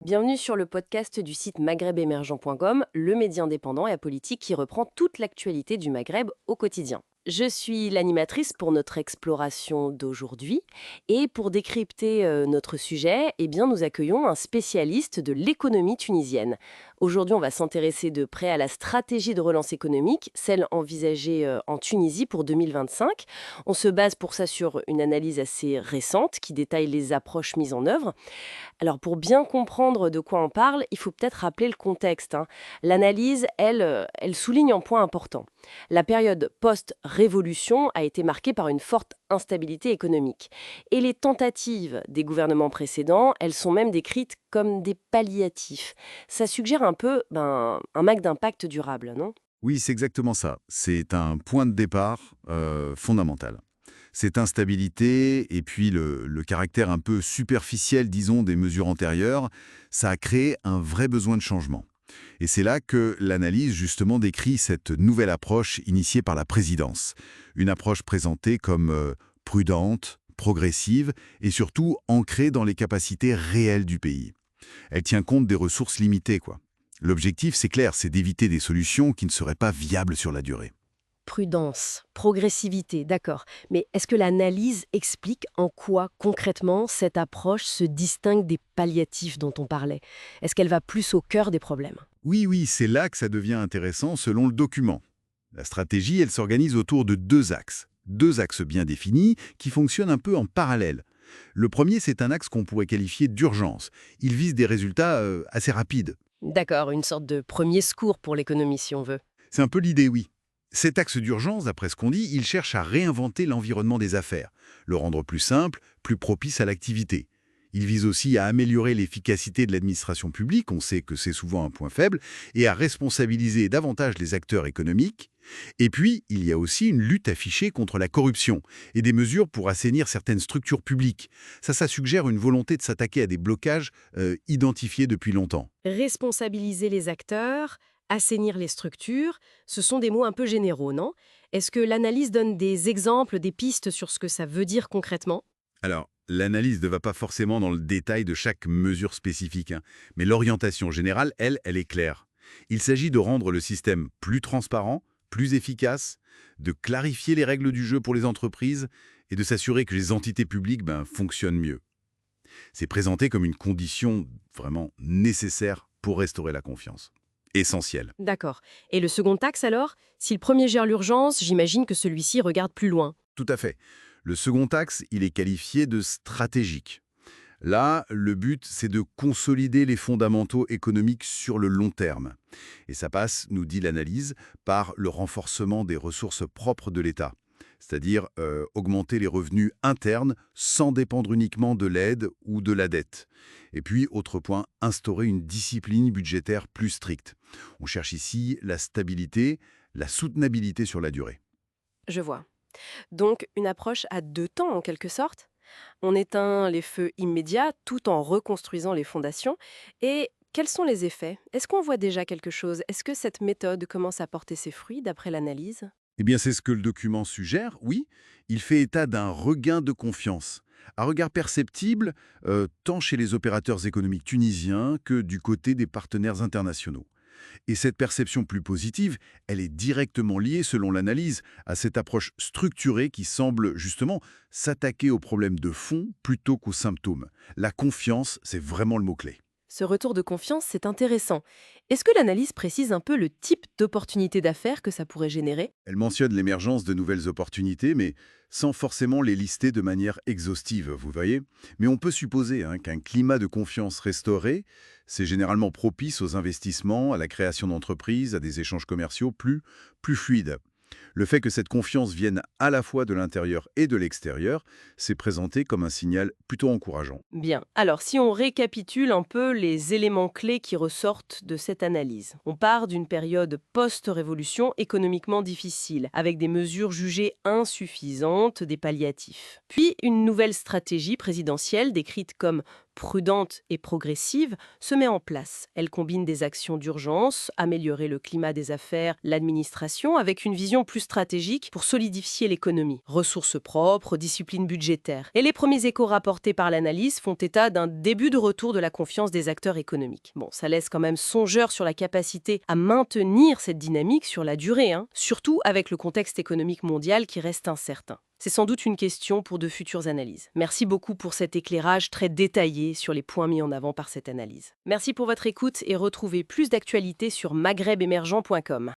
Bienvenue sur le podcast du site maghrebemergent.com, le média indépendant et apolitique qui reprend toute l'actualité du Maghreb au quotidien. Je suis l'animatrice pour notre exploration d'aujourd'hui et pour décrypter notre sujet, nous accueillons un spécialiste de l'économie tunisienne. Aujourd'hui, on va s'intéresser de près à la stratégie de relance économique, celle envisagée en Tunisie pour 2025. On se base pour ça sur une analyse assez récente qui détaille les approches mises en œuvre. Alors pour bien comprendre de quoi on parle, il faut peut-être rappeler le contexte, hein. L'analyse, elle souligne un point important. La période post-révolution a été marquée par une forte instabilité économique. Et les tentatives des gouvernements précédents, elles sont même décrites comme des palliatifs. Ça suggère un peu un manque d'impact durable, non? Oui, c'est exactement ça. C'est un point de départ fondamental. Cette instabilité et puis le caractère un peu superficiel, disons, des mesures antérieures, ça a créé un vrai besoin de changement. Et c'est là que l'analyse, justement, décrit cette nouvelle approche initiée par la présidence. Une approche présentée comme prudente, progressive et surtout ancrée dans les capacités réelles du pays. Elle tient compte des ressources limitées, quoi. L'objectif, c'est clair, c'est d'éviter des solutions qui ne seraient pas viables sur la durée. Prudence, progressivité, d'accord. Mais est-ce que l'analyse explique en quoi concrètement cette approche se distingue des palliatifs dont on parlait? Est-ce qu'elle va plus au cœur des problèmes? Oui, oui, c'est là que ça devient intéressant selon le document. La stratégie, elle s'organise autour de deux axes. Deux axes bien définis qui fonctionnent un peu en parallèle. Le premier, c'est un axe qu'on pourrait qualifier d'urgence. Il vise des résultats assez rapides. D'accord, une sorte de premier secours pour l'économie si on veut. C'est un peu l'idée, oui. Cet axe d'urgence, d'après ce qu'on dit, il cherche à réinventer l'environnement des affaires, le rendre plus simple, plus propice à l'activité. Il vise aussi à améliorer l'efficacité de l'administration publique, on sait que c'est souvent un point faible, et à responsabiliser davantage les acteurs économiques. Et puis, il y a aussi une lutte affichée contre la corruption et des mesures pour assainir certaines structures publiques. Ça suggère une volonté de s'attaquer à des blocages identifiés depuis longtemps. Responsabiliser les acteurs, assainir les structures, ce sont des mots un peu généraux, non? Est-ce que l'analyse donne des exemples, des pistes sur ce que ça veut dire concrètement? Alors, l'analyse ne va pas forcément dans le détail de chaque mesure spécifique, hein, mais l'orientation générale, elle est claire. Il s'agit de rendre le système plus transparent, plus efficace, de clarifier les règles du jeu pour les entreprises et de s'assurer que les entités publiques fonctionnent mieux. C'est présenté comme une condition vraiment nécessaire pour restaurer la confiance. Essentiel. D'accord. Et le second axe alors? Si le premier gère l'urgence, j'imagine que celui-ci regarde plus loin. Tout à fait. Le second axe, il est qualifié de stratégique. Là, le but, c'est de consolider les fondamentaux économiques sur le long terme. Et ça passe, nous dit l'analyse, par le renforcement des ressources propres de l'État, c'est-à-dire augmenter les revenus internes sans dépendre uniquement de l'aide ou de la dette. Et puis, autre point, instaurer une discipline budgétaire plus stricte. On cherche ici la stabilité, la soutenabilité sur la durée. Je vois. Donc une approche à deux temps en quelque sorte. On éteint les feux immédiats tout en reconstruisant les fondations. Et quels sont les effets? Est-ce qu'on voit déjà quelque chose? Est-ce que cette méthode commence à porter ses fruits d'après l'analyse? Eh bien, c'est ce que le document suggère, oui. Il fait état d'un regain de confiance. Un regard perceptible tant chez les opérateurs économiques tunisiens que du côté des partenaires internationaux. Et cette perception plus positive, elle est directement liée, selon l'analyse, à cette approche structurée qui semble justement s'attaquer aux problèmes de fond plutôt qu'aux symptômes. La confiance, c'est vraiment le mot-clé. Ce retour de confiance, c'est intéressant. Est-ce que l'analyse précise un peu le type d'opportunité d'affaires que ça pourrait générer? Elle mentionne l'émergence de nouvelles opportunités, mais sans forcément les lister de manière exhaustive, vous voyez. Mais on peut supposer qu'un climat de confiance restauré, c'est généralement propice aux investissements, à la création d'entreprises, à des échanges commerciaux plus fluides. Le fait que cette confiance vienne à la fois de l'intérieur et de l'extérieur, c'est présenté comme un signal plutôt encourageant. Bien. Alors, si on récapitule un peu les éléments clés qui ressortent de cette analyse, on part d'une période post-révolution économiquement difficile, avec des mesures jugées insuffisantes, des palliatifs. Puis, une nouvelle stratégie présidentielle décrite comme prudente et progressive se met en place. Elle combine des actions d'urgence, améliorer le climat des affaires, l'administration, avec une vision plus stratégique pour solidifier l'économie. Ressources propres, discipline budgétaire. Et les premiers échos rapportés par l'analyse font état d'un début de retour de la confiance des acteurs économiques. Bon, ça laisse quand même songeur sur la capacité à maintenir cette dynamique sur la durée, surtout avec le contexte économique mondial qui reste incertain. C'est sans doute une question pour de futures analyses. Merci beaucoup pour cet éclairage très détaillé sur les points mis en avant par cette analyse. Merci pour votre écoute et retrouvez plus d'actualités sur maghrebemergent.com.